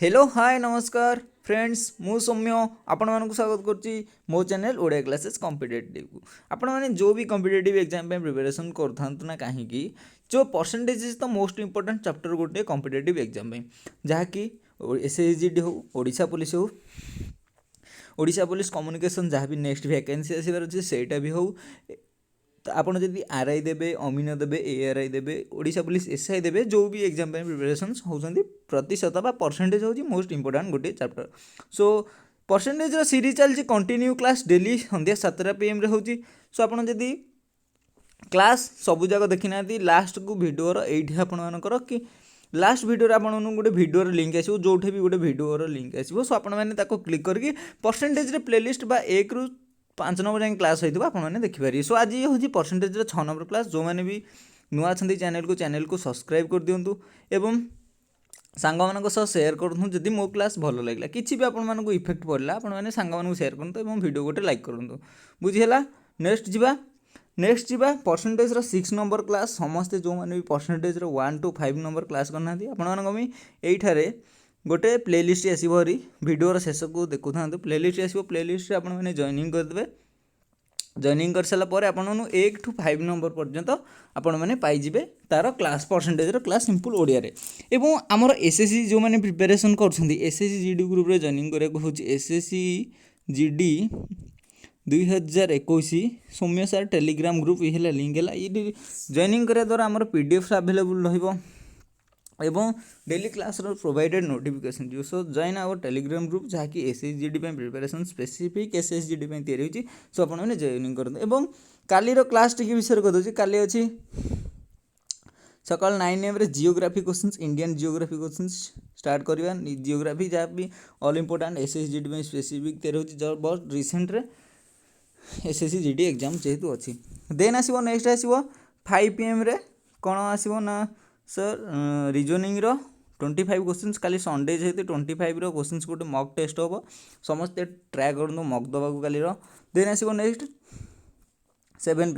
Hello hi नमस्कार friends मु सौम्य आपण मानक स्वागत करछि मो चैनल ओडिया क्लासेस कॉम्पिटिटिव को आपण माने जो भी कॉम्पिटिटिव एग्जाम पे प्रिपरेशन करथांतु ना काहे कि जो percentage is the most important chapter गोटे कॉम्पिटिटिव एग्जाम पे जहा कि एसएसजीडी हो ओडिशा पुलिस कम्युनिकेशन जहाँ भी नेक्स्ट वैकेंसी आसबार अच्छे सेटा भी हो तो आपड़ जब आरआई देवे अमीन देवे एआरआई देवे ओडिशा पुलिस एसआई देवे जो भी एग्जाम प्रिपरेशन होती प्रतिशत बा परसेंटेज हूँ मोस्ट इंपोर्टाट गोटे चैप्टर सो परसेंटेज सीरीज चलती कंटिन्यू क्लास डेली संध्या 7टा PM होची सो आपड़ जदि क्लास सबू जाक देखी ना लास्ट को भिडियोर ये आपर कि लास्ट भिडियो आपको गोटे भिडियोर लिंक आसो जो भी गोटे भिडियोर लिंक आसो सो आपने क्लिक करके परसेंटेज प्लेलिस्ट बा 1 ରୁ 5 नंबर जाए क्लास होता आपने देखिपारे सो आज हूँ परसेंटेज 6 नंबर क्लास जो मैंने भी नुआ अच्छा चैनल को सब्सक्राइब कर दिंतु एवं सांग मान सेयार करूँ जदि मो क्लास भल लगे किसी भी आपको इफेक्ट पड़ा आपने सांग मान सेयार करूँ और वीडियो गोटे लाइक करूँ बुझीगला नेक्स्ट जीवा परसेंटेज 6 नंबर क्लास समस्ते जो मैंने भी परसेंटेज 1 to 5 नंबर क्लास करना आपण ये गोटे प्लेलिस्ट आसोरी भिडियोर शेष को देखु था प्लेलिस्ट आसो प्लेलिस्ट आपने जॉइनिंग करदे जॉइनिंग कर सारापर आपन 1 to 5 नंबर पर्यंत आपण मैंने पाइबे तार class percentage class simple Odia रे एवं आमर एसएससी जो मैंने प्रिपेरेसन कर एसएससी जीडी ग्रुप रे जॉइनिंग करा हूँ एसएससी जीडी 2021 सौम्य सार टेलीग्राम ग्रुप ये लिंक है ये जॉइनिंग करा द्वारा आमर पीडीएफ अवेलेबल रहिबो एवं डेली क्लास प्रोवाइडेड नोटिफिकेशन दियो so join our Telegram group जहाँकि एसएसजीडी प्रिपेरेसन स्पेसिफिक एसएसजीडी तैयारी होती सो आपने जॉइनिंग करते एवं कालीर क्लास टी विषय कही काली अच्छी सकाल 9 AM geography questions Indian geography questions start करवा जियोग्राफी जहाँ भी ऑल इंपोर्टाट एसएसजीडी स्पेसिफिक तैयारी होती जो बहुत रिसेंट एसएसजीडी एग्जाम जेहेतु अच्छी देन आसो नेक्स्ट आसो 5 PM कौन आसो ना सर रिजनिंग 25 क्वेश्चंस काली संडे जेहेतु 25 क्वेश्चंस गोटे मक टेस्ट हम समस्ते ट्राए करूँ मक दवा कालीर देन आसो नेक्स्ट 7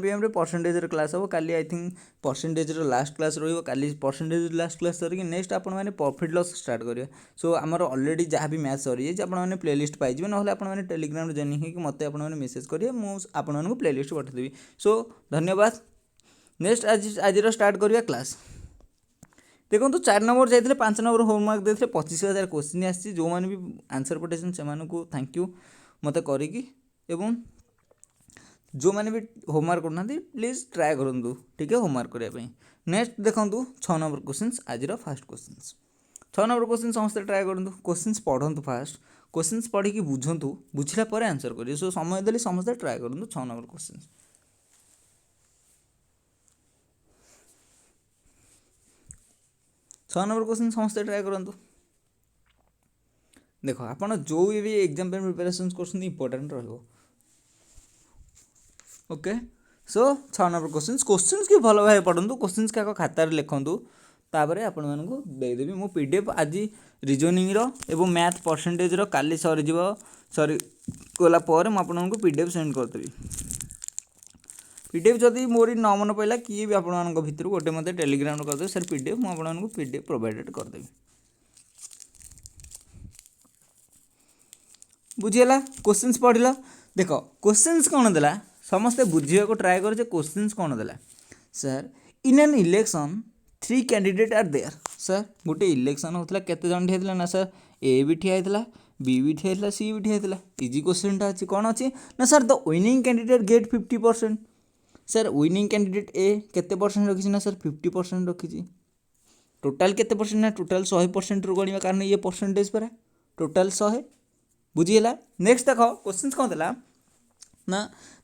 PM रे परसेंटेज क्लास हम काली I think percentage last class रही percentage last class sir next आप प्रॉफिट लॉस स्टार्ट करेंगे सो आमर ऑलरेडी जहाँ भी मैथ सरी जाए आपने प्लेलिस्ट पाइबे ना आपने टेलीग्राम जॉइनिंग होगी मत मेसेज करेंगे मुझे आपको प्लेलिस्ट पठेदेवी सो धन्यवाद नेक्स्ट आज स्टार्ट करिया क्लास देखो 4 नंबर जाइए 5 नंबर होमवर्क देते 25,000 क्वेश्चन आसी जो मैंने भी आंसर पठेसन से थैंक यू मत करी एवं जो मैंने भी होमवर्क करना प्लीज ट्राए करूँ ठीक है होमवर्क करने नेक्स्ट देखो 6 नंबर क्वेश्चन आज फास्ट क्वेश्चन 6 नंबर क्वेश्चन समस्त ट्राए करूँ क्वेश्चन पढ़ु फास्ट क्वेश्चन पढ़ी बुझंतु बुझला आंसर करेंगे सो समय देली समस्त ट्राए करूँ 6 नंबर क्वेश्चन 6 नंबर क्वेश्चन समस्त ट्राए करूँ देख आप जो भी एग्जाम प्रिपेरेसन कर इंपोर्टाट रहा ओके सो 6 नंबर क्वेश्चन की भल भाव पढ़ु क्वेश्चन क्या खातार लिखु तापर आपण मानक देदेवी मो पीडीएफ आज रिजनिंग एवं मैथ परसेंटेज काली सरीज सरी गलापर मुझे पीडीएफ सेंड करदेवी पीडीएफ जदि मोर न मन पड़ा किए भी आपण भितर गोटे मत टेलीग्राम करदे सर पीडीएफ मुझे पीडीएफ प्रोवाइडेड करदेवी बुझीगला क्वेश्चंस पढ़ल देख क्वेश्चंस कौन देला समस्ते बुझे को ट्राए कर क्वेश्चंस कौन देला sir in an election 3 candidate are there sir गोटे इलेक्शन होता केते जन ठिया ना सर ए भी ठिया बी भी ठिया सी भी ठिया इजी क्वेश्चन अच्छी कौन अच्छी ना sir the winning candidate get 50% sir winning candidate ए केते परसेंट रखी ना सर 50% रखी टोटाल केते परसेंट ना टोटाल 100% रु गणिबा कारण ये परसेंटेज पर टोटाल 100 बुझीगला नेक्स्ट देख क्वेश्चन कौन देला ना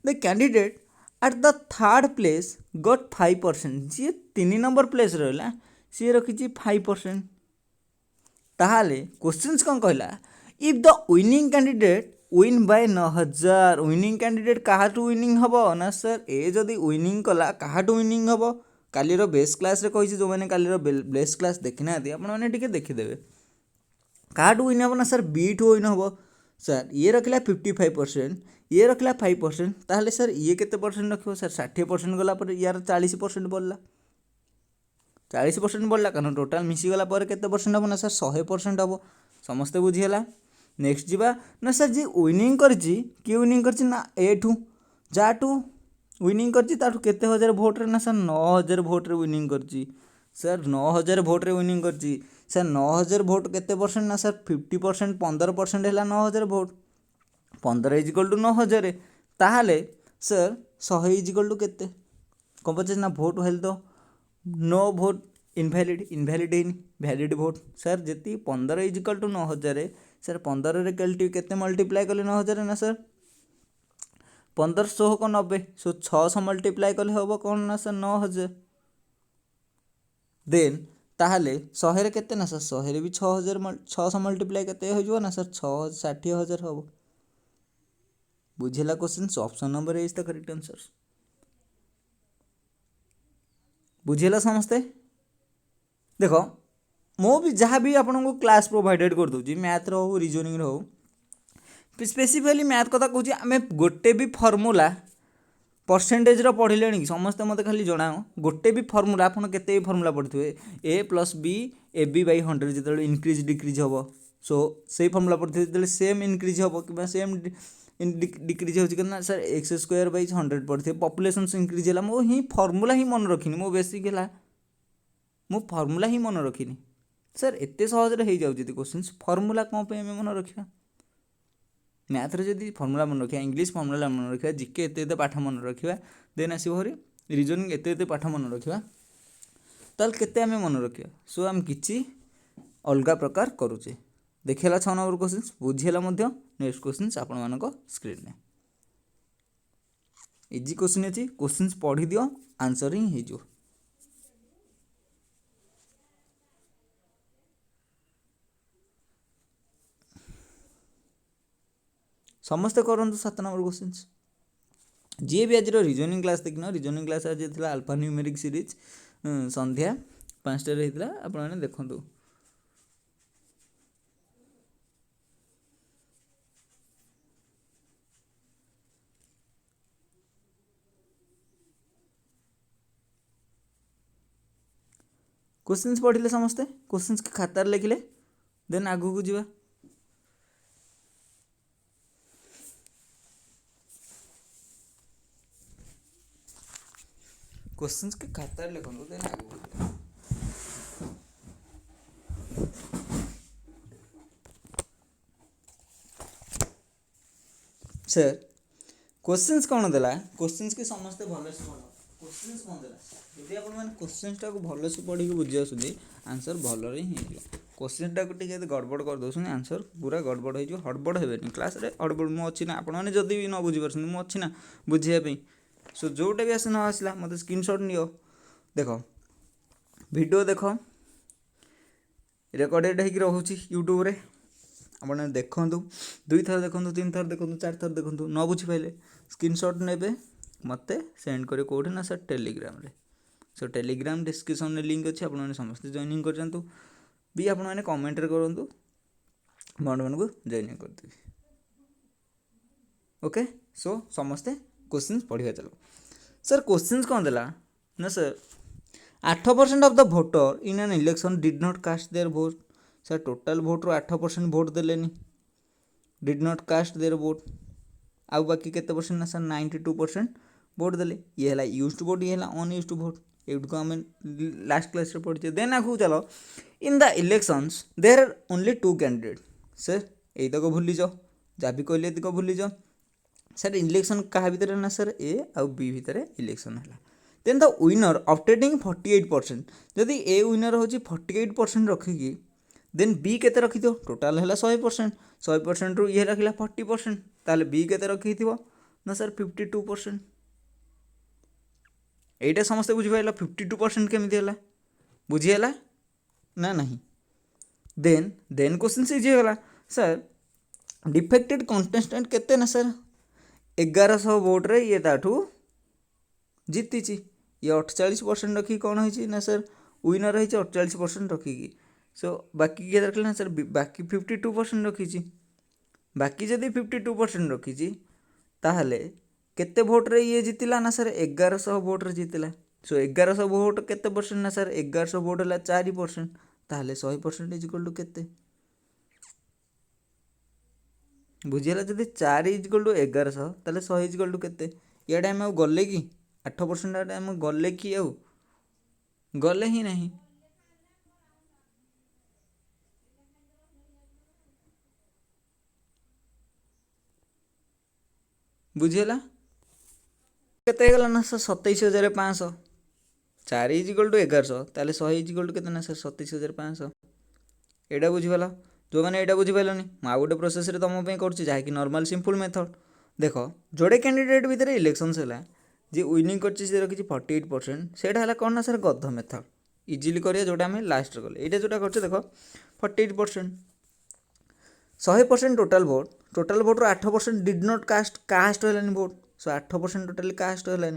the candidate at the third place got 5% जी 3 नंबर प्लेस रहा सी रखी 5% ताहले क्वेश्चन कौन कहला if the winning candidate win by 9,000 winning candidate काहाटू विनिंग हम ना सर ए जदि विनिंग कला काहाटू विनिंग हम कालीर बेस्ट क्लास रे कही जो मैंने कालीर बेस्ट क्लास देखी ना आपने देखीदेवे काहाटू विन हम ना सर बी टू विन हम सर ये रखला 55% ये रखला 5% ताहले सर ये केते परसेंट रखियो सर 60% गला पर यार 40% बोलला 40% बढ़ला कारण टोटाल मिसीगला पर केते परसेंट हम ना सर 100% हम समस्ते बुझीगला। नेक्स्ट जीवा ना सर जी विनिंग करची कि विनिंग करची ना एठू जाटू विनिंग करची ताठू केते हजार भोट रे ना सर 9000 भोट रे विनिंग करची सर 9000 भोट रे विनिंग करची सर 9000 भोट केते परसेंट ना सर 50% 15% है 9000 भोट 15 इजिकल टू 9000 ताहले सर 100 इजिकल टू केते कौन पचास ना भोट हेल्थ तो no vote invalid valid vote sir जी 15 इजिकल टू 9000 सर 15 कैलटी केते मल्टीप्लाई कले 9000 ना सर 1500 को 90 सो 600 मल्टीप्लाई कले हम कौन ना सर 9000 देन ताहले 100 केते ना सर 100 भी 6000 600 मल्टीप्लाई केते हो ना सर 600 हम बुझेला question option number A is the correct answer बुझेला समस्ते देख मो भी जहाँ भी आपको क्लास प्रोवाइडेड कर दूँ मैथ रो रिजनिंग रो स्पेसिफिकली मैथ कथा कहूँ आम गोटे भी फर्मूला परसेंटेज रो पढ़िले कि समस्ते मत खाली जनाओ गोटे भी फर्मूला आप केते भी फर्मूला पढ़े A plus B A B by 100 जो इनक्रिज डिक्रिज हम सो से फर्मूला पढ़े जो सेम इनक्रिज हम कि सेम डिक्रिज हो सर एक्स स्क्वायर बाई 100 पढ़े पॉपुलेशन इनक्रिज है मो ही फर्मूला ही मन रखनी मो बेसिक है मो फर्मूला ही मन रखनी सर एत सहज हो जाऊँ क्वेश्चन फर्मूला कौन पे मन रखा मैथ रे जदि फर्मूला मन रखा इंग्लिश फर्मूला मन रखा जीके एत पाठ मन रखा देन आसो हरी रिजनिंग एत पाठ मन रखा ताल केते मन रखा सो आम कि अलग प्रकार करुचे देखला 6 नंबर क्वेश्चन बुझीला नेक्स्ट क्वेश्चन आपण स्क्रीन में इजी क्वेश्चन अच्छी क्वेश्चन पढ़ी दियो आंसरिंग हो समस्ते करंतु 7 नंबर क्वेश्चन जी भी आज रिजनिंग क्लास देखना रिजनिंग क्लास आज थी अल्फा न्यूमेरिक सीरीज संध्या 5टा होता आपने देखु क्वेश्चंस पढ़िले समस्ते क्वेश्चंस के खातार लिखिले देन आगू को जीवा क्वेश्चंस के खातार लिखंतु देन आगू को जीवा सर क्वेश्चंस कौन देला क्वेश्चंस के समस्ते भले से पढ़ो क्वेश्चंस कौन देला यदि आपण माने क्वेश्चंस टाको भले से पढ़ी के बुझी आसुदी आंसर भल रे ही क्वेश्चन टाको टिके गड़बड़ कर दोसन आंसर पूरा गड़बड़ हो हड़बड़ हेबेनी क्लास रे हड़बड़ मु अछि ना आपण माने जदी भी न बुझी परसन मु अछि ना बुझिया पे सो जोटा भी आसे न आसला मते स्क्रीनशॉट नियो देखो वीडियो देखो रेकॉर्डेड है कि रहउची यूट्यूब रे आपण देखंतु 2 थर देखंतु 3 थर देखंतु 4 थर देखंतु न बुझी पाइले स्क्रीनशॉट नेबे मते सेंड करे कोठे ना सर टेलीग्राम रे सो टेलीग्राम डिस्क्रिप्शन में लिंक अच्छे आपने समस्त जॉइनिंग कर भी आपने कमेंट करूँ बंड मान को जॉइनिंग करदेवी ओके सो समस्ते क्वेश्चन पढ़ा चलो सर क्वेश्चन कौन देला ना sir 8% of the voter in an election did not cast their vote sir total vote रो 8% वोट देलेनी did not cast their vote आउ बाकी केते परसेंट ना सर 92% वोट देले ये है यूज्ड वोट ये है अनयूज्ड वोट एवढको आम लास्ट क्लास पढ़े देन आगू चलो in the elections there are only 2 candidate sir यही तक भूली जाओ जहाँ भी कहले तक भूली जाओ सर इलेक्शन क्या भितर ना सर ए आउ बी भितर इलेक्शन है देन द विनर ऑब्टेनिंग 48% जदि ए विनर हूँ 48% रखिकी देन बी केते रखी टोटाल है 100% 100% रु ये रखिला 40% ताले बी केते रखी ना सर 52% एटा समस्ते बुझिपाइल 52% केमिति होला बुझीगला ना नहीं देन देन क्वेश्चन से इजी होला सर डिफेक्टेड कंटेस्टेंट केते ना सर 1100 वोट रे ये ताठू जीतीची ये 48% रखी कौन होइची ना सर विनर होइची 48% रखिकी सो बाकी किए रखले ना सर बाकी 52% रखिची बाकी जदि 52% रखिची ताहले केते वोट रे ये जीतिला ना सर 1100 वोट रे जीतिला सो 1100 भोट केते परसेंट ना सर 1100 भोट है 4%, ताहले 100% इज इक्वल टू केते बुझीगला जदि 4 इज इक्वल टू 1100 ताहले 100 इज इक्वल टू केते इयाडे आम गले कि 8% आडे आम गले कि आउ गले ही नहीं बुझीगला केते गला ना सर 27500 4 इज इक्वल टू 1100 ताहले 100 इज इक्वल टू केते ना सर 27500 एटा बुझीगला जो मैंने एटा बुझीपारनी मु गोटे प्रोसेस तुम कर नॉर्मल सिंपल मेथड देख जोड़े कैंडिडेट भितर इलेक्शंस है जी विनिंग कर रखी 48% से कौन ना सर गध मेथड इजिली करिया जोटा आम लास्ट कले ये जोटा कर देख 48% 100% टोटाल भोट रो 8% डिड नॉट कास्ट है भोट सो 8% टोटाली कास्ट है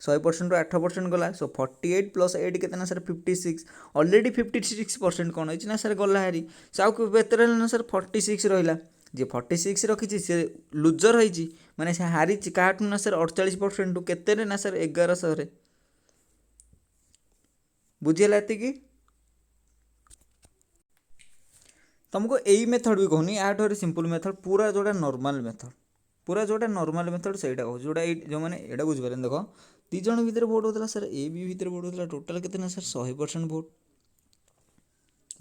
100% रो 8% गला सो 48 प्लस 8 के सर 56 ऑलरेडी 56% कौन होती ना सर गला हारी सो आउ बेहतर ना सर 46 रहा जी 46 रखी सी लुजर होती माने से हारी क्या ना सर 48% केते ना सर 1100 बुझीगला ये तुमको यही मेथड भी कहूनी या सिंपल मेथड पूरा जोड़ा नॉर्मल मेथड से कहूँ जोड़ा जो मैंने यहाँ बुझिपारे देख दिज भितर भोट होता सर ए बी भितर भोट होता टोटाल के ना सर 100% भोट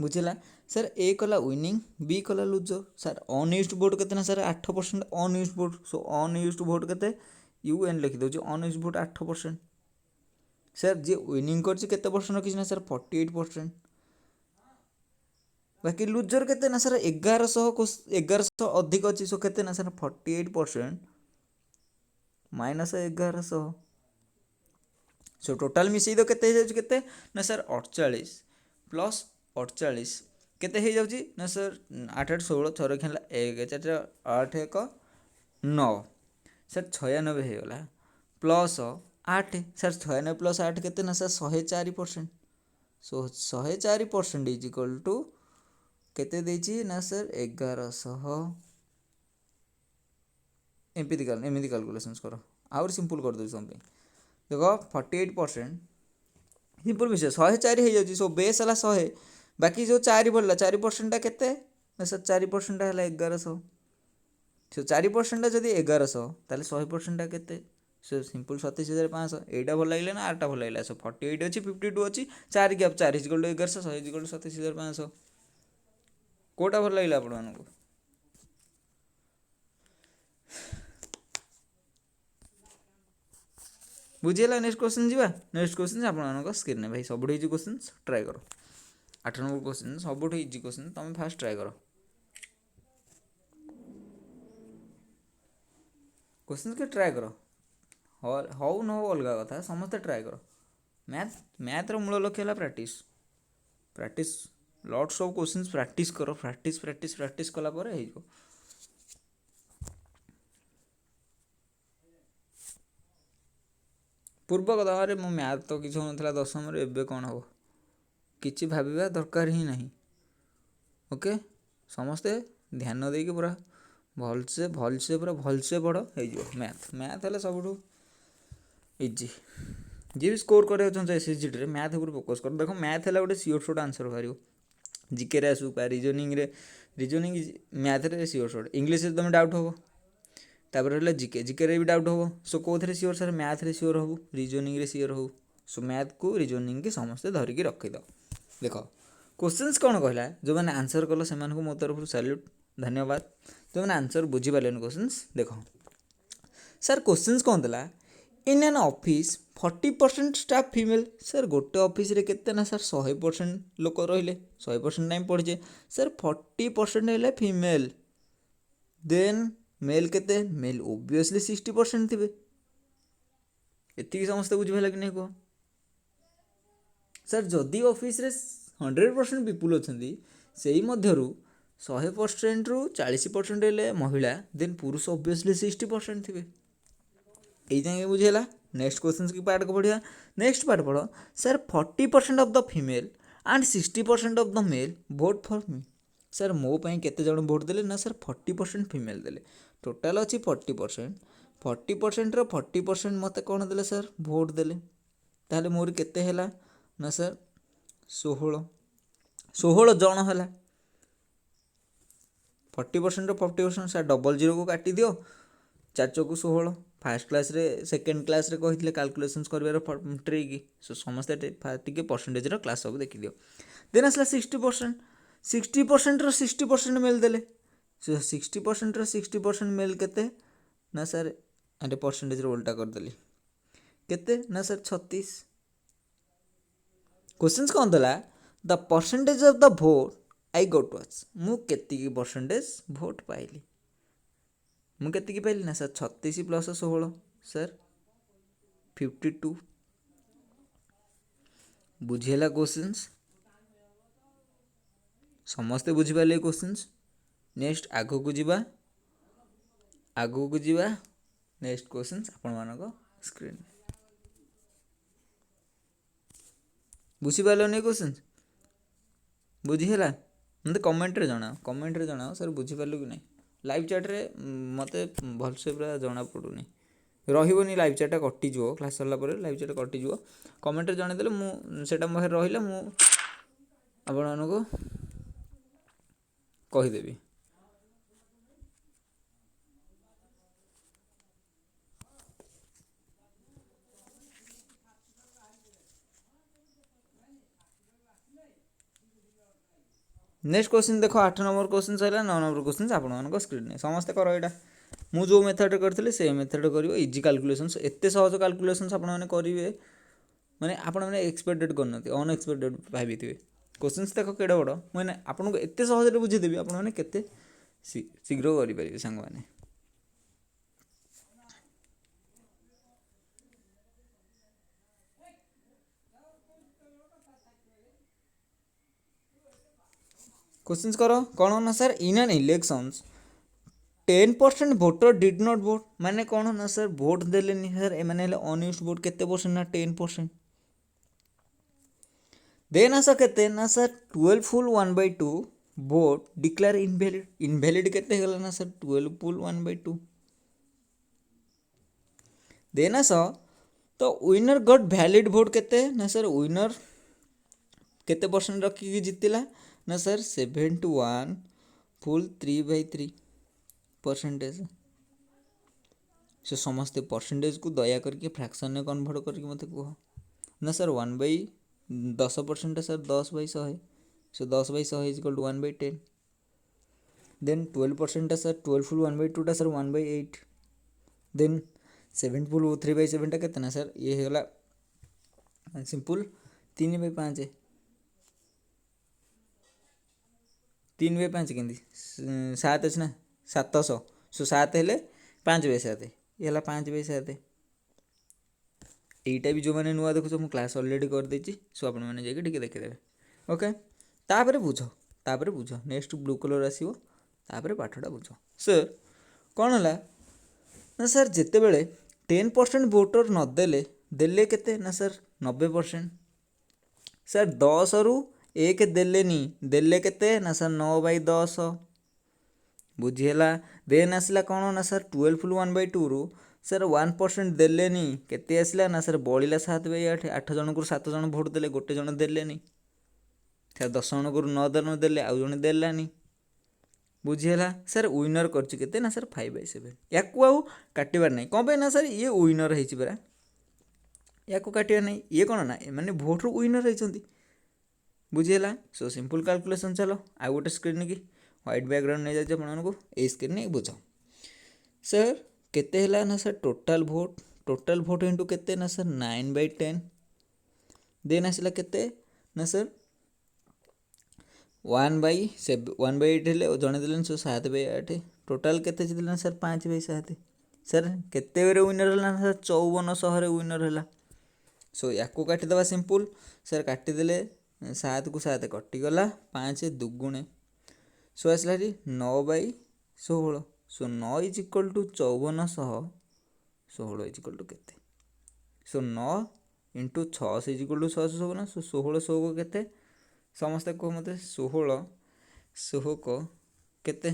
बुझेगा सर ए कला विनिंग बी कला लुजर सर अनयूज्ड भोट के ना sir 8% unused vote so unused vote के यू एन लिखिदे अनयूज्ड भोट 8% सर जी विनिंग कर रखी ना सर 48% बाकी लुजर के ना सर 1100 अधिक अच्छी सो के ना सर 48% माइनस 1100 सो टोटाल मिसई दो के ना सर 48 प्लस 48 केते हो जाउची ना सर 8 8 16 6 खेला 1 4 8 1 9 सर 96 हो गला प्लस 8 सर 96 प्लस 8 केते ना sir 104% so 104% is equal to केते देची ना सर 1100 एमती कैलकुलेशंस करो आउर सिंपल कर दो तुम देख 48% सिंपल विषय 104 हो जाए सो बेस है 100 बाकी जो 4 बढ़ला 4% के सर 4% है 1100 सो 4% जब 1100 ताले 100% के सो सिंपल 27500 एटा भल लगे ना आरटा भल लगे सो 48 अच्छी 52 अच्छी 4 गैप 4 इज 1100 100 इज 27500 कोटा भल लगे आपको बुझीगला नेक्स्ट क्वेश्चन जी नेक्स्ट क्वेश्चन आप स्क्रीन भाई सब इजी क्वेश्चन ट्राए कर 8 नंबर क्वेश्चन सब इजी क्वेश्चन तुम फास्ट ट्राए कर क्वेश्चन के ट्राए कर हौ न हो अलग कथा समस्ते ट्राए कर मैथ मूल लक्ष्य है practice lots of questions practice कर प्रैक्टिस कला पूर्व कथा अरे मो मैथ तो किसी होना 10वीं एवं कौन हम कि भाविया दरकार ही नहीं ओके समस्ते ध्यान देकी पूरा भलसे पूरा भलसे पढ़ हो मैथ है सब इजी जी भी स्कोर कर एसएसजी मैथ उपर फोकस कर देख मैथ है गोटे सियोर शॉर्ट आंसर बाहर जिके आसू रिजनिंग मैथ रे सियोर शॉर्ट इंग्लीश तुम डाउट हम तापर है जिके भी डाउट हम सो कौन सियोर सर मैथ रे सियोर हबू रिजनिंग रे सियोर हबू सो मैथ को रिजनिंग की समस्ते धरिकी रखीद देख क्वेश्चंस कौन कहला जो मैंने आंसर कल से मो तरफ सैल्यूट धन्यवाद जो मैंने आंसर बुझीपारे क्वेश्चंस देख सर क्वेश्चंस कौन था in an office 40% staff female sir गोटे ऑफिस रे केते ना सर 100% लोक रहिले 100% टाइम पढ़े सर 40% है फीमेल देन मेल केते मेल ओब्वियसली 60% थे एति समस्ते बुझे कि नहीं कह सर जदि ऑफिस रे 100% पीपुल अच्छा से मध्यरु 100% रु 40% है महिला देन पुरुष ओब्वियसली 60% थे ये बुझेगा नेक्स्ट क्वेश्चन की पार्ट को पढ़िया नेक्स्ट पार्ट पढ़ sir 40% of the female and 60% of the male vote for me sir मो पाई केते जण वोट देले ना सर 40% फीमेल देले टोटाल अच्छी 40% रो 40% मते कौन देले सर वोट देले ताहले मोर केते हैला ना सर 16 जन हैला 40% रो 40% सर डबल जीरो को काटी दियो 4 चौकु 16 फास्ट क्लास रे सेकेंड क्लास रे कहिथिले कैलकुलेशंस करबार ट्रिक सो समस्त टिके परसेंटेज रो क्लास सब देखि दियो देन असला 60% 60% रो 60% मेल देले सो 60% रो 60% मेल केते ना सर अरे परसेंटेज रो उल्टा कर देली केते ना सर 36 क्वेश्चंस कौन दला the percentage of the vote I got वाच मु केती की परसेंटेज वोट पाइली मु केती की पाइली ना सर 36 प्लस 16 सर 52 बुझेला क्वेश्चंस समस्ते बुझी पाले क्वेश्चंस नेक्स्ट आगो को जीवा नेक्स्ट क्वेश्चंस आपण मानको स्क्रीन बुझी पालो नहीं क्वेश्चंस बुझी हैला मते कमेंट रे जणाओ सर बुझी पालो कि नहीं लाइव चैट रे मते भल से पूरा जणा पडुनी रहिबोनी लाइव चैट कटि जो क्लास सरला पर लाइव चैट कटि जो कमेंट रे जणे देले मु सेटा मोहे रहिला मु आपण मानको कहि देबी नेक्स्ट क्वेश्चन देखो 8 नंबर क्वेश्चन है 9 नंबर क्वेश्चन आप स्क्रीन में समस्त कर यहाँ मुझे जो मेथड करते से मेथड कर इजी कैलकुलेशन एत सहज कैलकुलेशन आपने माने आपण मैंने एक्सपेक्टेड करना अनएक्सपेक्टेड भाई थे क्वेश्चन देख केड़े बड़ मैंने आपको एत सहज बुझेदेवी आपने केते शीघ्र करेंगे सांग मैंने क्वेश्चन कर कौन ना sir in N elections 10% voter did not vote माने कौन ना सर वोट देले सर एमाने अनयूज्ड वोट केते परसेंट ना 10% देन आस केते ना sir 12 full 1/2 vote declare invalid केते गला ना सर 12 फुल 1/2 देन आस तो विनर गॉट वैलिड वोट केते ना सर विनर केते परसेंट रखी जीतिला ना सर 71 फुल 3/3% से समस्ते परसेंटेज को दया करके फ्रैक्शन में कन्वर्ट करके मत कह ना sir 1/10% sir 10/100 so 10/100 is equal to 1/10 then 12% sir 12 full 1/2 sir 1/8 then 7 full 3/7 के सर ये होगा सिंपल 3/5 3/5 के 7 अच्छे ना 700 सो 7 हेले 5/7 ये 5/7 यहीटा भी जो मैंने नुआ देखुच मुझे क्लास अलरेडी कर देछि सो आपण मैंने जाके टिके देखिदेवे ओके तापर बुझ नेक्स्ट ब्लू कलर आसीबो तापर पाठटा बुझ सर कौन है ना सर जिते बड़े 10% वोटर न देले केते ना सर 90% सर 10 रु 1 देले केते ना सर 9/10 बुझीला देन आसला कौन ना सर 12 फुल 1/2 रु सर 1% देलेनी केते आसला ना सर बलिला 7/8 8 जन को 7 जन भोट देले गोटे जन देलेनी सर 10 जन को 9 जन देले आउ जन देलानी बुझीला सर विनर करछि केते ना सर 5/7 याकू आउ काटिबार नहीं कौन पे ना सर ये विनर हेछि परा याकू काटिबार नहीं ये कौन ना माने भोट रु विनर हेछंती बुझीला सो सिंपल कैलकुलेशन चलो आ गोटे स्क्रीन की व्हाइट बैकग्राउंड नहीं जाए आपको ये स्क्रीन नहीं बुझ सर केते हैला ना सर टोटल भोट इंटू केते ना सर 9/10 देन आसला केते ना सर 1/8 हेले जणे देले सो 7/8 टोटल केते देले ना सर 5/7 सर केते बेरे विनर हैला ना सर 5400 रे विनर हैला सो याकू काटी दबा सिंपल सर काटी देले 7 को 7 कटि गला 5 दुगुणे सो आसला 9/16 so 9 is equal to 5400 16 is equal to केते so 9 into 6 is equal to 600 ना सो 1600 को केते समस्त को मते 1600 को केते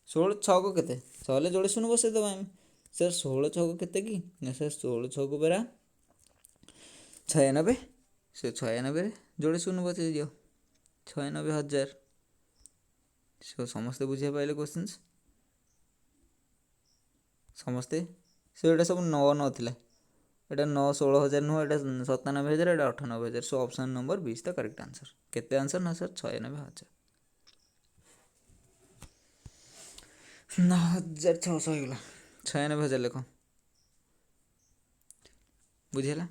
16 6 को केते 6 ले जोड़े सुन बसे दबा सर 16 6 को केते की ना सर 16 6 को बेरा 96 से 96 जोड़े शून्य बचे दियो 96,000 सो समस्ते बुझे पाइले क्वेश्चंस समस्ते सो एटा सब 9 9 थिला एटा 9 16,000 नुह एटा 97,000 एटा 98,000 सो option number 20 the correct answer केते आंसर ना सर 96,000 9,600 हो गला 96,000 लिख बुझेला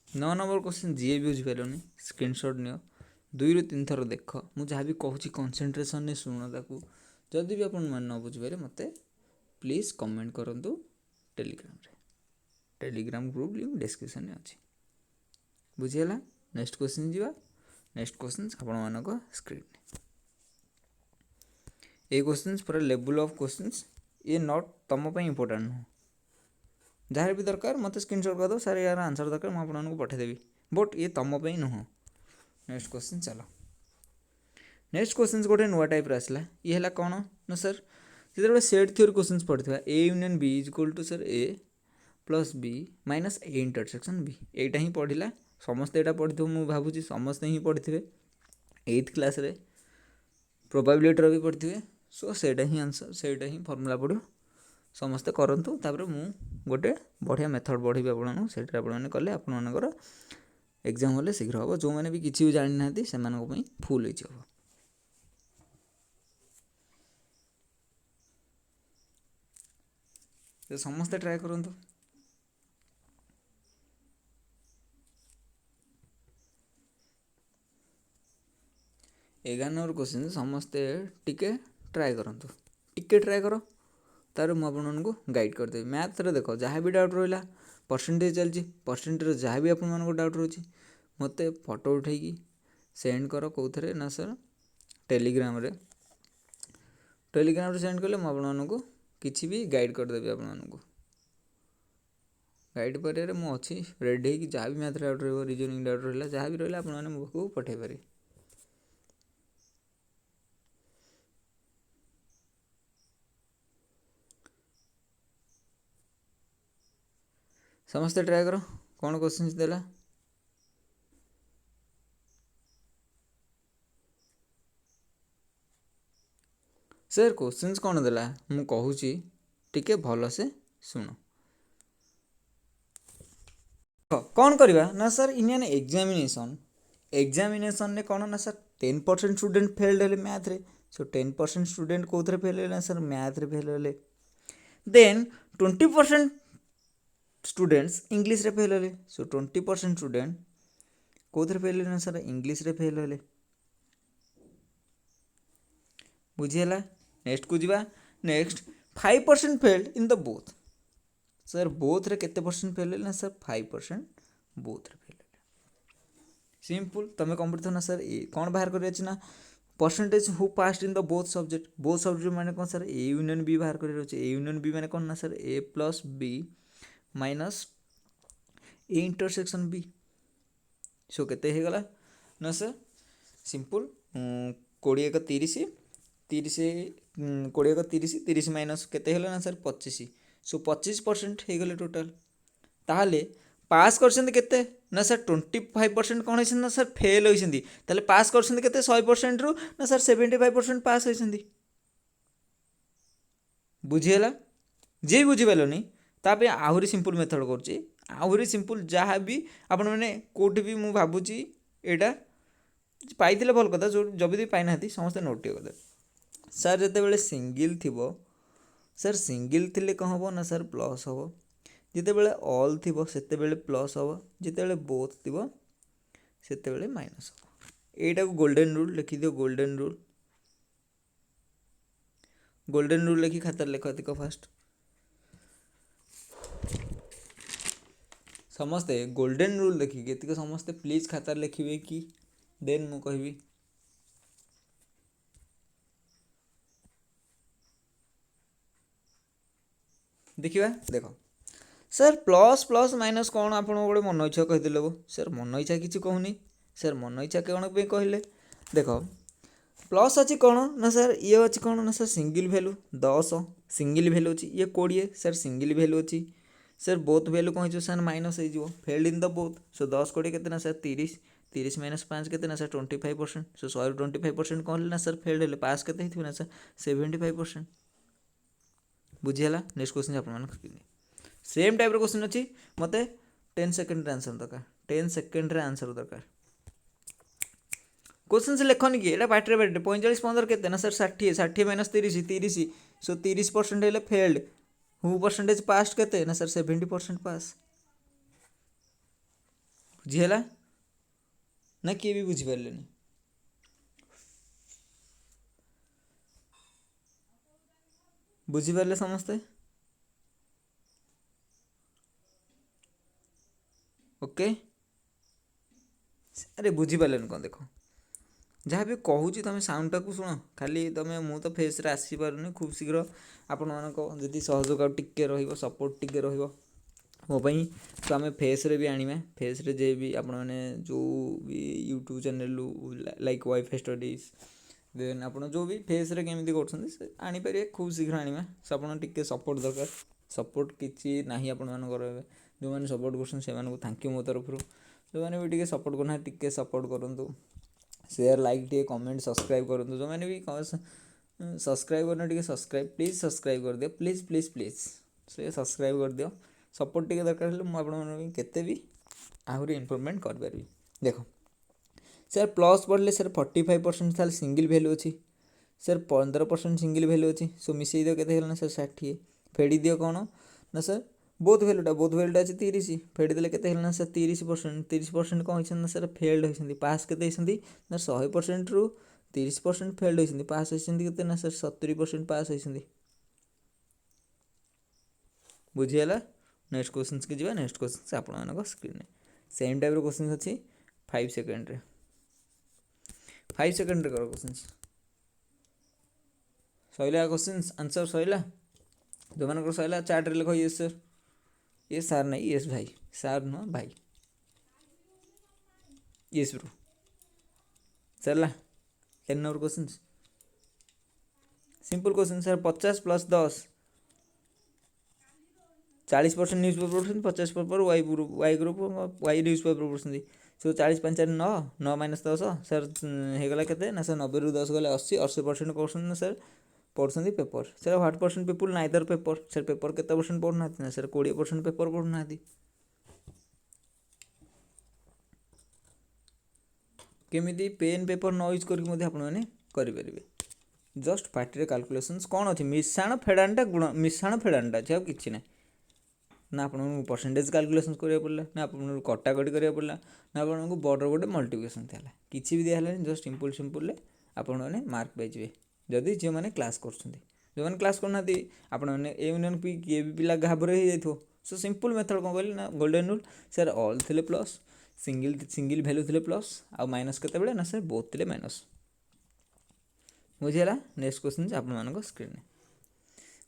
9 नंबर क्वेश्चन जी भी बुझिपारनी स्क्रीनशॉट नियो 2 ରୁ 3 थर देख मुझे जहाँ भी कहूँ कनसेंट्रेशन ने शुण ताकू जदि भी अपन मन न बुझिपारे मत प्लीज कमेंट करूँ टेलीग्राम ग्रुप लिंक डिस्क्रिप्शन में अच्छी बुझीगला नेक्स्ट क्वेश्चन जी नेक्स्ट क्वेश्चन आपण मानक स्क्रीन ये क्वेश्चन पूरा लेवल ऑफ क्वेश्चंस ये नॉट तुम इंपोर्टेंट नुह जहाँ भी दरकार मत स्क्रीनशॉट कर दो सर यार आंसर दरकार मुझे आपको पठेदेवी बट ये तुम नुह नेक्स्ट क्वेश्चन चलो नेक्स्ट क्वेश्चन गोटे नुआ टाइप आसला ये है कौन ना सर जो सेट थ्योरी क्वेश्चन पढ़ा A union B is equal to sir A plus B minus A intersection B एटा ही पढ़ला समस्ते यहाँ पढ़ी मुझे भावुँ समस्ते ही पढ़ी थे 8th क्लास रे प्रोबेबिलिटी भी पढ़ी थे सो सेटा ही आंसर सेटा ही फर्मूला पढ़ो समस्ते करंतु तापर मु गोटे बढ़िया मेथड बढ़ी आपको सेटा आपने कले आपर एग्जाम हेल्ले शीघ्र हम जो मैंने भी किसी भी जानी ना से फुल हो तो समस्ते ट्राए करंतु 11 नंबर क्वेश्चन समस्ते टिके ट्राए करंतु टिके ट्राए करो तार मुझे गाइड करदेवी मैथ रे देखो जहाँ भी डाउट रहा परसेंटेज चलती परसेंटेज जहाँ भी आप डाउट रोचे मत फोटो उठेकी सेंड कर कौन ना सर टेलीग्राम रे सेंड कले मुझे किसी भी गाइड करदेवी आपको गाइड पर मुझे रेडी हो जहाँ भी मैथ डाउट रहा रिजनिंग डाउट रहा जहाँ भी रहा आपने मुझे पठे पारे समस्ते ट्राए करो कौन क्वेश्चन देला सर क्वेश्चन कौन देला मु कहूँ टिके भल से शुण कौन करवा ना सर इन एन एग्जामिनेशन ने कौन ना सर 10% स्टूडेंट फेल्ड है मैथ रे सो 10% स्टूडेंट कौन फेल है सर मैथ रे फेल है देन 20% स्टूडेंट्स इंग्लिश रे फेल है सो 20% स्टूडेंट कौन फेल है सर इंग्लिश रे फेल है बुझीगला नेक्स्ट को जीवा next 5% failed in the both sir both रे केते परसेंट फेल है सर 5% बोथ रे फेल सिंपल तुम कंप्लीट ना सर ए कौन बाहर कर ना percentage who passed in the both subject माने कौन सर ए यूनियन बी बाहर कर ए यूनियन बी माने कौन ना sir A plus B minus A intersection B so केते हो गला ना सर सिंपल 20 का 30 30 20 का 30 30 माइनस केते ना सर 25 सो 25% हो गले टोटाल ताहले पास करछन केते ना सर 25% कौन है ना सर फेल होइछंदी ताले पास करछन केते 100% रु ना सर 75% पास होइछंदी बुझीगला जे बुझी पालनी तापे आहुरी सिंपल मेथड करछि आहुरी सिंपल जहाँ भी आपण मैंने कोठी भी मु भाबुची एटा पाइथिले भल कथा जो जब भी पाई नाथि समस्त नोट कर सर जते बेले सिंगल थिबो सर सिंगल थिले कौन हम ना सर प्लस हम जिते बेले ऑल थिबो सेते बेले प्लस हम जिते बेले बोथ थिबो सेते बेले माइनस हम एटा को गोल्डन रूल लिखि दियो गोल्डन रूल लिखि खाता लिख देखो फास्ट समस्ते गोल्डन रूल देखिए समस्ते प्लीज खाता लिखिए कि देन मु कहबी देखिए देख सर प्लस प्लस माइनस कौन आप गोटे मन इच्छा कहीदेले वो सर मन इच्छा किसी कहूनी सर मन इच्छा कौन पे कहले देख प्लस अच्छी कौन ना सर ये अच्छी कौन ना sir single value 10 single value अच्छी ये 20 सर सिंगल भैल्यू अच्छी सर बोथ वैल्यू कौन सर माइनस हो failed in the both so 10 कोड़े के सर 30 30 माइनस 5 के सर 25%। सो 125% कौन ना सर फेल्ड हेल्ले पास के ना सर 75%। बुझीगला नेक्स्ट क्वेश्चन आप सेम टाइप क्वेश्चन अच्छी मत 10 सेकेंड आंसर दरकार 10 सेकेंड आंसर दरकार क्वेश्चन से लेखनी कि ये पार्टी बैठे 45 15 के ना सर 60 60 माइनस 30 30 सो 30% हेल्ले फेल्ड हूँ परसेंटेज पास के ना सर 70% पास। बुझीगला ना किए भी बुझीपारे बुझीपारे समस्ते ओके अरे बुझीपारे कौन देख जहाँ भी कहूँ तुम साउंड टाक शुण खाली तुम मु तो फेस रे आसी पारुनी खूब शीघ्र आपण मानक सहयोग टिके सपोर्ट टिके मोपाई तो आम फेस रे भी आनिबा फेस रे जे भी आपण मैंने जो भी YouTube channel like WiFi studies then आप जो भी फेस रे केमी कर आनीपर खूब शीघ्र आनिबा सो आप टिके सपोर्ट दरकार सपोर्ट किसी ना आपण मानकर जो मैंने सपोर्ट कर थैंक यू मो तरफ जो मैंने भी टिके सपोर्ट करना टिके सपोर्ट करूँ शेयर लाइक टे कमेंट सब्सक्राइब करूँ जो मैंने भी सब्सक्राइब करना टे सब्सक्राइब प्लीज सब्सक्राइब कर दियो प्लीज प्लीज प्लीज से सब्सक्राइब कर दियो सपोर्ट टे दरकार मुझे भी आहरी इम्प्रूवमेंट करी देख सर प्लस पढ़ले सर 45% साल सिंगल वैल्यू अच्छी सर 15% सिंगल वैल्यू अच्छी सो मिसई दियो के सर 60 फेड़ी दियो कौन ना सर बोथ वैल्यूटा अच्छी 30 फेड़ी देले के ना सर 30% कौन होती ना सर फेल्ड होती पास के ना 100% रु 30% फेल्ड होती पास होती ना सर 70% पास होती। बुझीगला नेक्स्ट क्वेश्चन के जी नेक्स्ट क्वेश्चन आप स्क्रीन सेम टाइप क्वेश्चन अच्छी 5 सेकेंड 5 सेकेंड कर question Saila question answer Saila जो मान सैला चार्ट लिख यस सर ये सार नहीं यस भाई सार नुह भाई यस ब्रो चलला 10 number question simple question sir 50 plus 10 40% news paper पढ़ुं 50 paper Y group Y news paper पढ़ुं सो 40 5 9 9 माइनस 10 सर होगला के ना सर 90 रु 10 गले 80 80% कौन ना सर पढ़ुं paper sir what percent people neither paper sir paper के पढ़ुना ना सर 20% पेपर पढ़ुना केमी पेन पेपर न यूज करें जस्ट पार्टी कैलकुलेशंस कौन अच्छी मिशाण फेड़ाणटा गुण मिशाण फेड़ाणटा अच्छे आउ कि ना ना आप परसेंटेज कैलकुलेशन करा पड़ा ना आप कटाकटी करा पड़ा ना आपको बड़ गोटे मल्टीप्लिकेशन था किसी भी दिखाला जस्ट सिंपल आपने मार्क पाइबे जदि जो मैंने क्लास कर जो मैंने क्लास करना आपने ए यूनियन पी किए भी पिला घाबरे हो जाइए सो सिंपल मेथड कौन कहली ना golden rule sir all the plus single single value the plus आ माइनस के ना सर बोथ थे माइनस। बुझीगला नेक्स्ट क्वेश्चन आप स्क्रीन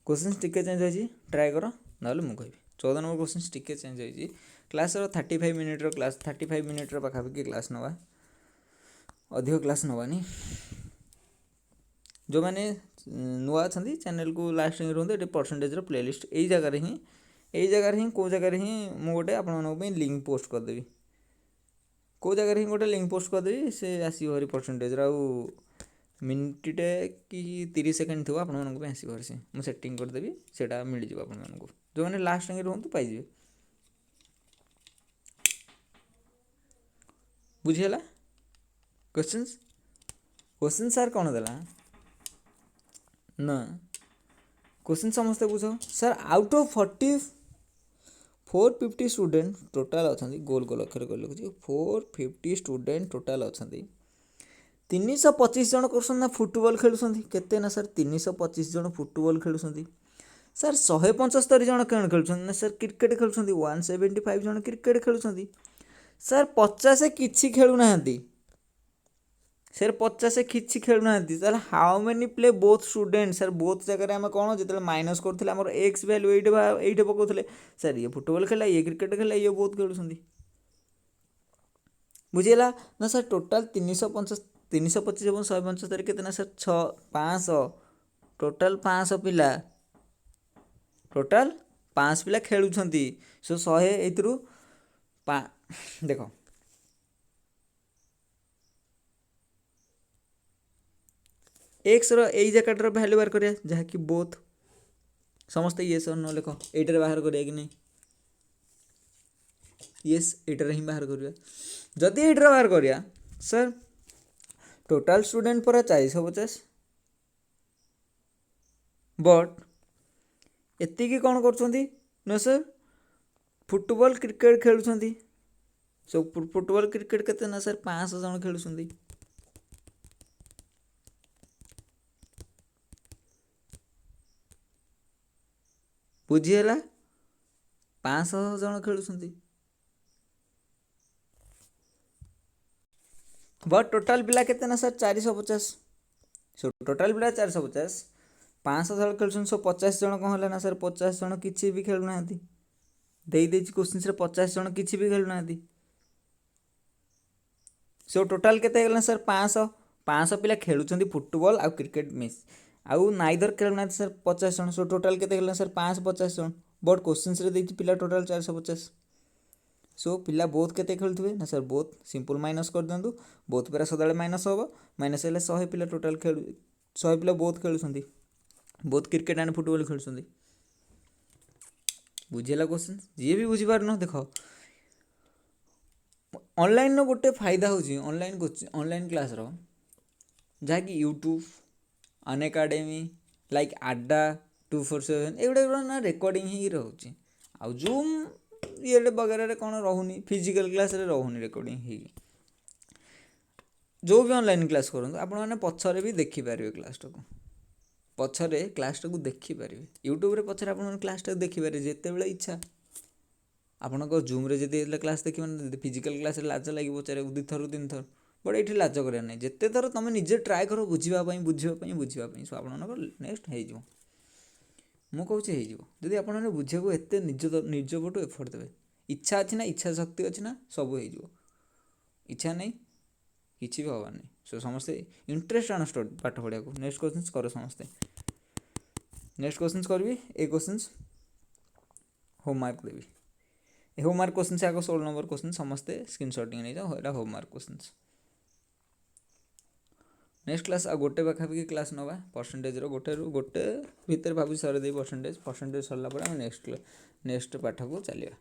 क्वेश्चन टिके चेंज हो ट्राए कर ना मुझे 14 नंबर क्वेश्चन टिके चेंज हो क्लास 35 मिनिट क्लास 35 मिनिट पाखापाखि क्लास नवा अधिक क्लास नवानी जो मैंने नुआ अच्छा चैनल को लास्ट रुहते परसेंटेज प्लेलिस्ट यही जगह ही कौ जगह ही मुझे गोटे आप लिंक पोस्ट करदेवि कौ जगह ही गोटे लिंक पोस्ट करदेवि से आसो हरी परसेंटेज आउ मिनिटे कि 30 सेकेंड थो आप आसो से मुझे सेटिंग करदेवि से मिल जाए आपको जो मैंने लास्ट रुहतु पाइबे। बुझीगला क्वेश्चन सार कौन देला ना क्वेश्चन समस्ते बुझ sir out of 450 student total अच्छा गोल गोल अक्षर कर लिखुची 450 स्टूडेंट टोटाल अच्छा 325 जन कर फुटबॉल खेलुं केते ना सर 325 जन फुटबॉल खेलुं सर 175 जन कौन खेलुं ना सर क्रिकेट खेलुं 175 जन क्रिकेट खेलुं सर 50 किसी खेलुना सर 50 किसी खेलुना sir how many play both student sir both जगह आम कौन जो माइनस कर एक्स वैल्यू ये पकाते सर ये फुटबॉल खेला ये क्रिकेट खेला ये बोथ खेलुं बुझीगला ना सर टोटाल 325 175 के सर 500 टोटाल 500 पिला टोटाल 5 ପିଲା ଖେଳୁଛନ୍ତି। ସୋ 100 ଏଇଥିରୁ ଦେଖ ଏକ୍ସର ଏଇ ଜାଗାଟାର ଭ୍ୟାଲ୍ୟୁ ବାହାର କରିବା, ଯାହାକି ବୋଥ୍। ସମସ୍ତେ ୟେସ୍ ଅର୍ नो ଲେଖ। ଏଇଟାରେ ବାହାର କରିବା କି ନାହିଁ? ୟେସ୍, ଏଇଟାରେ ହିଁ ବାହାର କରିବା। ଯଦି ଏଇଟାରେ ବାହାର କରିବା, ସାର୍ ଟୋଟାଲ୍ ଷ୍ଟୁଡେଣ୍ଟ ପରା 450, ବଟ୍ ଏତିକି କ'ଣ କରୁଛନ୍ତି ନା ସାର୍ ଫୁଟବଲ୍ କ୍ରିକେଟ୍ ଖେଳୁଛନ୍ତି। ସୋ ଫୁଟବଲ୍ କ୍ରିକେଟ୍ କେତେ ନା ସାର୍ 500 ଜଣ ଖେଳୁଛନ୍ତି। ବୁଝିହେଲା? 500 ଜଣ ଖେଳୁଛନ୍ତି। ବଟ୍ ଟୋଟାଲ୍ ପିଲା କେତେ ନା ସାର୍ 450। ସୋ ଟୋଟାଲ୍ ପିଲା 450, 500 ଜଣ ଖେଳୁଛନ୍ତି। ସୋ 50 ଜଣ କ'ଣ ହେଲା ନା ସାର୍ 50 ଜଣ କିଛି ବି ଖେଳୁନାହାନ୍ତି। ଦେଇଦେଇଛି କୋଶ୍ଚିନ୍ସରେ 50 ଜଣ କିଛି ବି ଖେଳୁନାହାନ୍ତି। ସୋ ଟୋଟାଲ୍ କେତେ ହେଇଗଲା ସାର୍ 500 ପିଲା ଖେଳୁଛନ୍ତି ଫୁଟବଲ୍ ଆଉ କ୍ରିକେଟ୍ ମିସ୍, ଆଉ ନାଇଦର ଖେଳୁନାହାନ୍ତି ସାର୍ 50 ଜଣ। ସୋ ଟୋଟାଲ୍ କେତେ ହେଇଗଲା ସାର୍ 550 ଜଣ। ବଟ୍ କୋଶ୍ଚିନ୍ସରେ ଦେଇଛି ପିଲା ଟୋଟାଲ୍ 450। ସୋ ପିଲା ବୋଥ୍ କେତେ ଖେଳୁଥିବେ ନା ସାର୍ ବୋଥ୍ ସିମ୍ପଲ୍ ମାଇନସ୍ କରିଦିଅନ୍ତୁ। ବୋଥ୍ ପିଲା ସଦାବେଳେ ମାଇନସ୍ ହେବ। ମାଇନସ୍ ହେଲେ 100 ପିଲା ଟୋଟାଲ୍ 100 ପିଲା ବୋଥ୍ ଖେଳୁଛନ୍ତି, ବୋଥ୍ କ୍ରିକେଟ୍ ଆଣ୍ଡ ଫୁଟବଲ୍ ଖେଳୁଛନ୍ତି। ବୁଝିହେଲା କୋଶ୍ଚିନ୍? ଯିଏ ବି ବୁଝିପାରୁନ, ଦେଖ ଅନଲାଇନ୍ର ଗୋଟେ ଫାଇଦା ହେଉଛି ଅନଲାଇନ୍ କ୍ଲାସ୍ର, ଯାହାକି ୟୁଟ୍ୟୁବ୍, ଅନଏକାଡେମୀ, ଲାଇକ୍ ଆଡ୍ଡା, 247 ଏଗୁଡ଼ା ନା ରେକର୍ଡ଼ିଂ ହେଇକି ରହୁଛି। ଆଉ ଜୁମ୍ ଇଏରେ ବଗେରାରେ କ'ଣ ରହୁନି, ଫିଜିକାଲ୍ କ୍ଲାସ୍ରେ ରହୁନି ରେକର୍ଡ଼ିଂ ହେଇକି। ଯେଉଁ ବି ଅନଲାଇନ୍ କ୍ଲାସ୍ କରନ୍ତୁ ଆପଣମାନେ ପଛରେ ବି ଦେଖିପାରିବେ କ୍ଲାସ୍ଟାକୁ, ପଛରେ କ୍ଲାସ୍ଟାକୁ ଦେଖିପାରିବେ। ୟୁଟ୍ୟୁବ୍ରେ ପଛରେ ଆପଣମାନେ କ୍ଲାସ୍ଟାକୁ ଦେଖିପାରିବେ ଯେତେବେଳେ ଇଚ୍ଛା। ଆପଣଙ୍କ ଜୁମ୍ରେ ଯଦି ହେଲେ କ୍ଲାସ୍ ଦେଖିବେ, ଯଦି ଫିଜିକାଲ୍ କ୍ଲାସ୍ରେ ଲାଜ ଲାଗିବ ପଚାରିବାକୁ 2 ଥରରୁ 3 ଥର, ବଟ୍ ଏଇଠି ଲାଜ କରିବା ନାହିଁ। ଯେତେ ଥର ତୁମେ ନିଜେ ଟ୍ରାଏ କର ବୁଝିବା ପାଇଁ। ସୋ ଆପଣମାନଙ୍କର ନେକ୍ସଟ୍ ହେଇଯିବ। ମୁଁ କହୁଛି ହେଇଯିବ, ଯଦି ଆପଣମାନେ ବୁଝିବାକୁ ଏତେ ନିଜ ପଟୁ ଏଫର୍ଟ ଦେବେ। ଇଚ୍ଛା ଅଛି ନା, ଇଚ୍ଛା ଶକ୍ତି ଅଛି ନା, ସବୁ ହେଇଯିବ। ଇଚ୍ଛା ନାହିଁ, କିଛି ବି ହେବାର ନାହିଁ। ସୋ ସମସ୍ତେ ଇଣ୍ଟରେଷ୍ଟ ଆଣ ପାଠ ପଢ଼ିବାକୁ। ନେକ୍ସଟ୍ କ୍ୱେଶ୍ଚିନ୍ସ କର ସମସ୍ତେ। ନେକ୍ସଟ୍ କ୍ୱେଶ୍ଚିନ୍ସ କରିବି, ଏ କ୍ୱେଶ୍ଚିନ୍ସ ହୋମୱାର୍କ ଦେବି। ଏ ହୋମୱାର୍କ କ୍ୱେଶ୍ଚିନ୍ସ ଆଗ 16 ନମ୍ବର କ୍ୱେଶ୍ଚିନ୍ ସମସ୍ତେ ସ୍କ୍ରିନଶଟିଂ ନେଇଯାଅ। ଏଇଟା ହୋମୱାର୍କ କ୍ୱେଶ୍ଚିନ୍ସ। ନେକ୍ସଟ୍ କ୍ଲାସ୍ ଆଉ ଗୋଟେ ପାଖାପାଖି କ୍ଲାସ୍ ନେବା ପରସେଣ୍ଟେଜ୍ର। ଗୋଟେ ଭିତରେ ଭାବୁଛି ସରେଇ ଦେଇ ପରସେଣ୍ଟେଜ୍ ସରିଲା ପରେ ଆମେ ନେକ୍ସଟ୍ ପାଠକୁ ଚାଲିବା।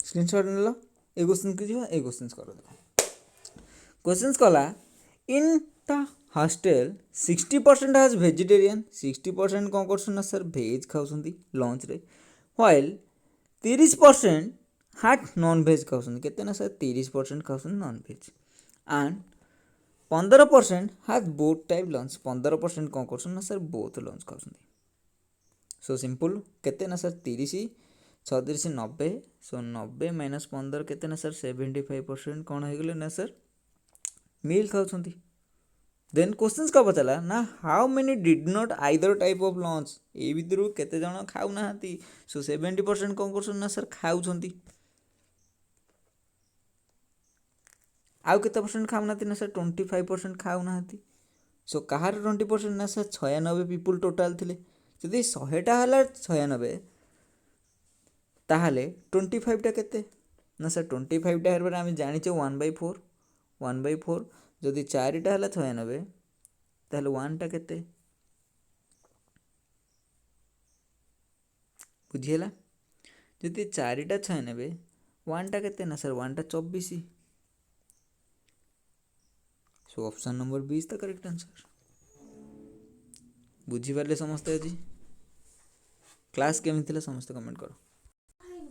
स्क्रीनशॉट नेल ए क्वेश्चन की जीवा ए क्वेश्चन कर क्वेश्चन कला इन द हॉस्टल 60% हाज वेजिटेरियन 60% कौन कर सर भेज खाऊँ लंच रे व्हाइल 30% हाट नॉन भेज खाऊँ केते ना सर 30% खाऊँ नॉन भेज एंड 15% हाज बोथ टाइप लंच 15% कौन कर सर बोथ लंच खाऊँ। सो सिंपल केते ना सर 30 36 90 सो 90 माइनस 15 केते ना सर 75% कौन हो गले ना सर मील खाऊँ। देन क्वेश्चन कब पचारा ना how many did not either type of lunch ए भितर केते जण खाऊ ना। सो 70% कौन कर ना सर खाऊँ। आउ केते परसेंट खाऊ ना सर 25% खाऊ ना। सो कहार 20% ना सर 96 पीपुल टोटाल थे जदि 100टा है 96 ताहले 25टा केते ना सर 25टा हेर आम जाचे 1/4 1/4 जदि 4टा है 96 ताहले 1टा केते बुझीगला। जदि 4टा 96 1टा केते ना सर 1टा 24। So option number 20 the correct answer. बुझीपारे समस्ते आज क्लास केमी थिला समस्ते कमेंट करो।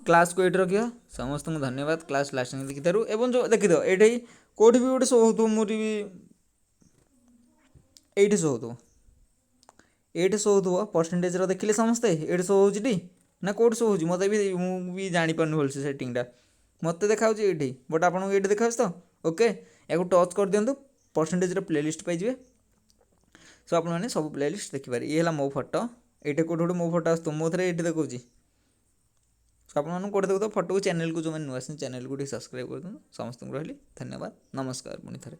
क्लास को ये रखिए समस्त को धन्यवाद क्लास लास्ट देखिथारू एवं जो देखी दो ये कौटी भी गोटे शो हो मोरी भी ये शो हो ये शो हो परसेंटेज देखिले समस्ते ये शो होती ना कौट शो हो मत भी जापार भलसे सेटिंगटा मत देखा ये बट आपको ये देखा तो ओके या टच कर दिंतु परसेंटेज प्लेलिस्ट पाइबे। सो आप सब प्लेलिस्ट देखिपारे। ये मो फोटो ये कौट गोटे मो फोटो आस मो थे ये देखा सो आप कौटे देखो फोटो को चैनल को जो मैंने नुआ चैनल को सब्सक्राइब कर दूँ। समस्त रही धन्यवाद नमस्कार पुणी थे।